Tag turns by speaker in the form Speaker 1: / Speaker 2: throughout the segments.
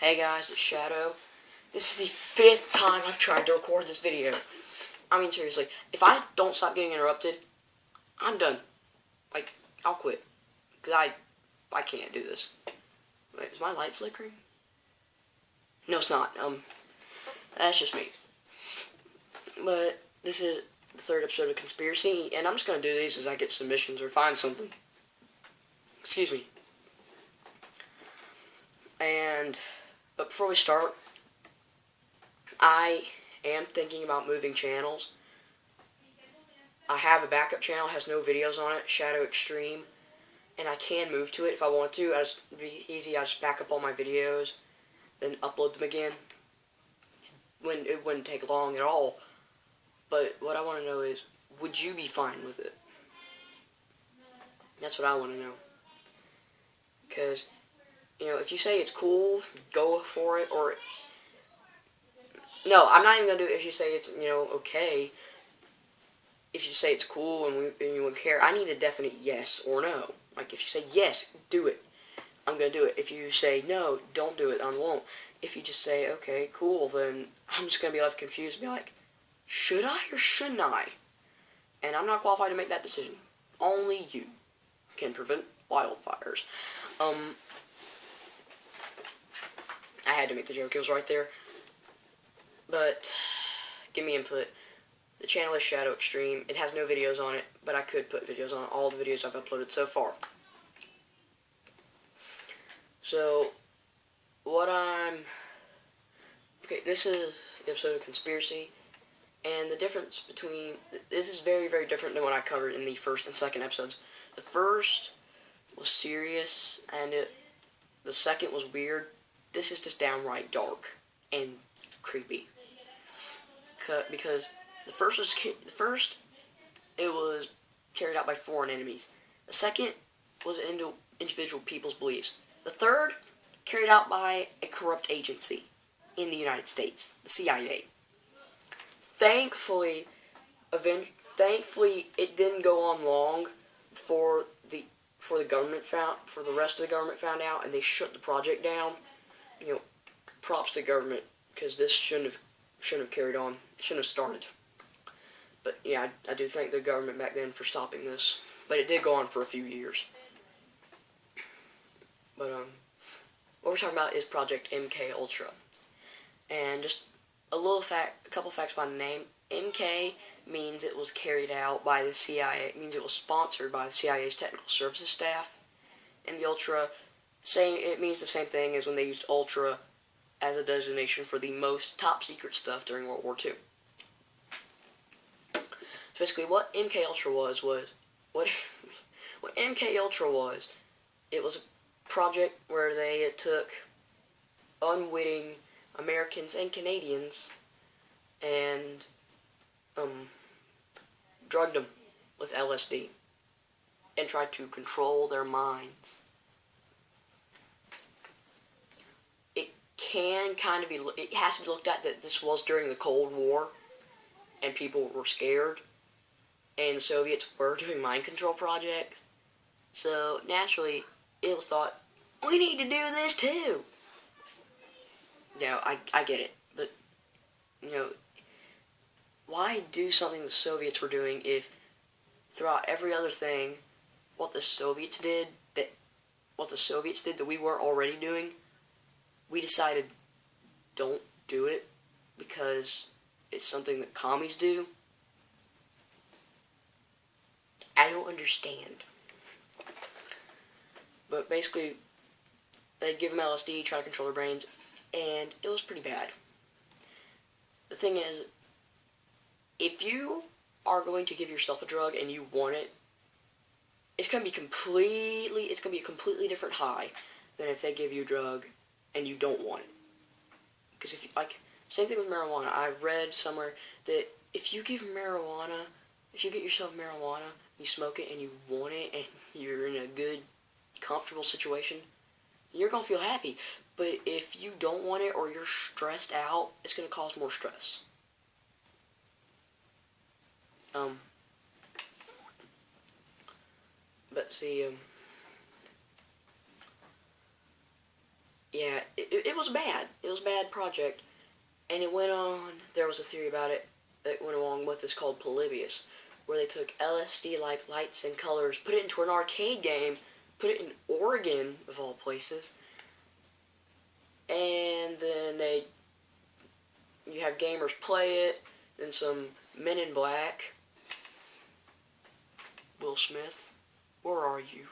Speaker 1: Hey guys, it's Shadow. This is the 5th time I've tried to record this video. I mean, seriously, if I don't stop getting interrupted, I'm done. Like, I'll quit. Because I can't do this. Wait, is my light flickering? No, it's not. That's just me. But this is the 3rd episode of Conspiracy, and I'm just going to do these as I get submissions or find something. Excuse me. But before we start, I am thinking about moving channels. I have a backup channel, has no videos on it, Shadow Extreme, and I can move to it if I want to. It'd be easy. I just back up all my videos, then upload them again. It wouldn't take long at all. But what I want to know is, would you be fine with it? That's what I want to know. Because, if you say it's cool, go for it, or... No, I'm not even going to do it if you say it's, okay. If you say it's cool and you wouldn't care, I need a definite yes or no. Like, if you say yes, do it, I'm going to do it. If you say no, don't do it, I won't. If you just say, okay, cool, then I'm just going to be left confused and be like, should I or shouldn't I? And I'm not qualified to make that decision. Only you can prevent wildfires. I had to make the joke, it was right there. But, give me input. The channel is Shadow Extreme. It has no videos on it, but I could put videos on all the videos I've uploaded so far. So, okay, this is the episode of Conspiracy, and the difference between... This is very, very different than what I covered in the first and second episodes. The first was serious, and the second was weird. This is just downright dark and creepy. Because the first it was carried out by foreign enemies. The second was into individual people's beliefs. The third carried out by a corrupt agency in the United States, the CIA. Thankfully, it didn't go on long before the rest of the government found out, and they shut the project down. Props to government, because this shouldn't have carried on. It shouldn't have started. But yeah, I do thank the government back then for stopping this. But it did go on for a few years. But what we're talking about is Project MK Ultra. And just a couple facts behind the name. MK means it was carried out by the CIA. It means it was sponsored by the CIA's technical services staff. And the Ultra, it means the same thing as when they used Ultra as a designation for the most top secret stuff during World War II. So basically, what MK Ultra was what MK Ultra was. It was a project where they took unwitting Americans and Canadians and drugged them with LSD and tried to control their minds. It has to be looked at that this was during the Cold War, and people were scared, and the Soviets were doing mind control projects, so naturally, it was thought, we need to do this too. I get it, but, why do something the Soviets were doing if, throughout every other thing, what the Soviets did that we weren't already doing, we decided, don't do it, because it's something that commies do? I don't understand. But basically, they'd give them LSD, try to control their brains, and it was pretty bad. The thing is, if you are going to give yourself a drug and you want it, it's going to be a completely different high than if they give you a drug and you don't want it. Because same thing with marijuana. I read somewhere that if you get yourself marijuana, you smoke it and you want it and you're in a good, comfortable situation, you're going to feel happy. But if you don't want it or you're stressed out, it's going to cause more stress. But see, yeah, it was bad. It was a bad project. And it went on, there was a theory about it that went along with this called Polybius, where they took LSD-like lights and colors, put it into an arcade game, put it in Oregon, of all places, and then you have gamers play it, then some men in black. Will Smith, where are you?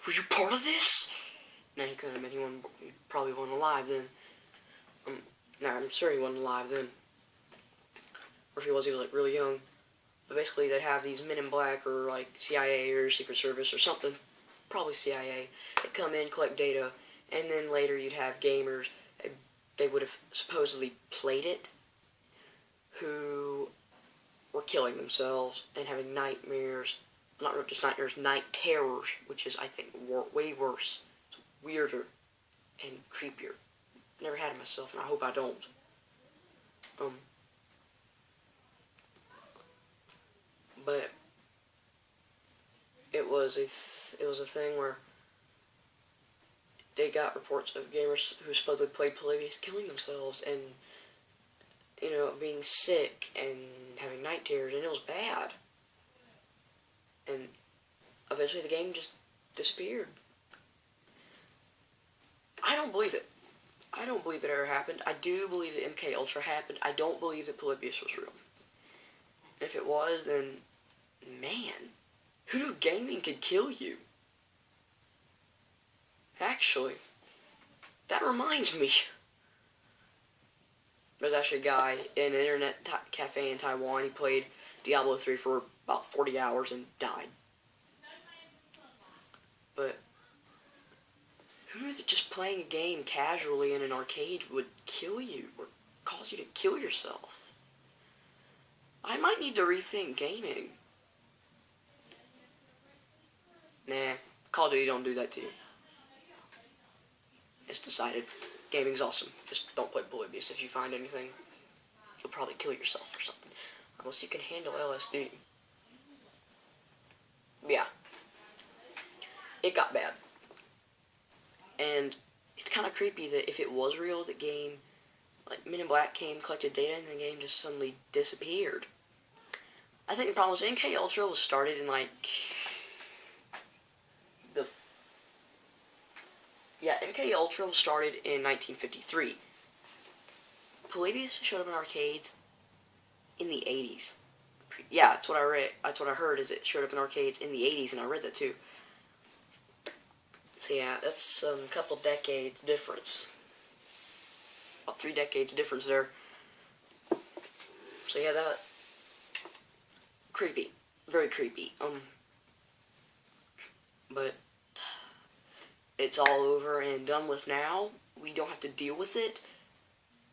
Speaker 1: Were you part of this? No, he couldn't have been. He probably wasn't alive then. Nah, I'm sure he wasn't alive then. Or if he was like really young. But basically, they'd have these men in black or like CIA or Secret Service or something, probably CIA, that come in, collect data, and then later you'd have gamers. They would have supposedly played it, who were killing themselves and having nightmares. Not just nightmares, night terrors, which is, I think, way worse. It's weirder and creepier. Never had it myself, and I hope I don't. But it was a thing where they got reports of gamers who supposedly played Polybius killing themselves and, you know, being sick and having night terrors, and it was bad. And eventually the game just disappeared. I don't believe it. I don't believe it ever happened. I do believe that MK Ultra happened. I don't believe that Polybius was real. If it was, then, man, who knew gaming could kill you? Actually, that reminds me. There's actually a guy in an internet cafe in Taiwan. He played Diablo 3 for about 40 hours and died. But who knew that just playing a game casually in an arcade would kill you or cause you to kill yourself? I might need to rethink gaming. Nah, Call of Duty don't do that to you. It's decided. Gaming's awesome. Just don't play Polybius. If you find anything, you'll probably kill yourself or something. Unless you can handle LSD. Yeah. It got bad. And it's kind of creepy that if it was real, the game, like Men in Black came, collected data, and the game just suddenly disappeared. I think the problem was MK Ultra was started in MK Ultra was started in 1953. Polybius showed up in arcades in the 80s. Yeah, that's what I read. That's what I heard, is it showed up in arcades in the 80s, and I read that too. So yeah, that's a couple decades difference. About 3 decades difference there. So yeah, that creepy, very creepy. But it's all over and done with now. We don't have to deal with it.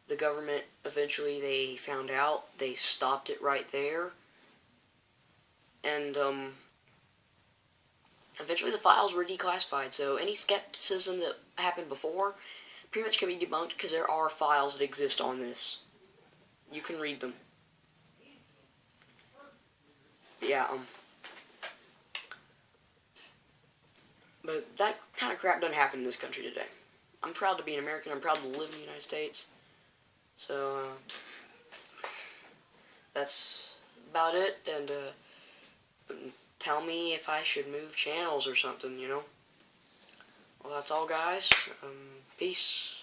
Speaker 1: The government eventually they found out. They stopped it right there. And eventually the files were declassified. So any skepticism that happened before pretty much can be debunked because there are files that exist on this. You can read them. Yeah, but that kind of crap doesn't happen in this country today. I'm proud to be an American. I'm proud to live in the United States. So, that's about it. And, tell me if I should move channels or something, you know. Well, that's all, guys. Peace.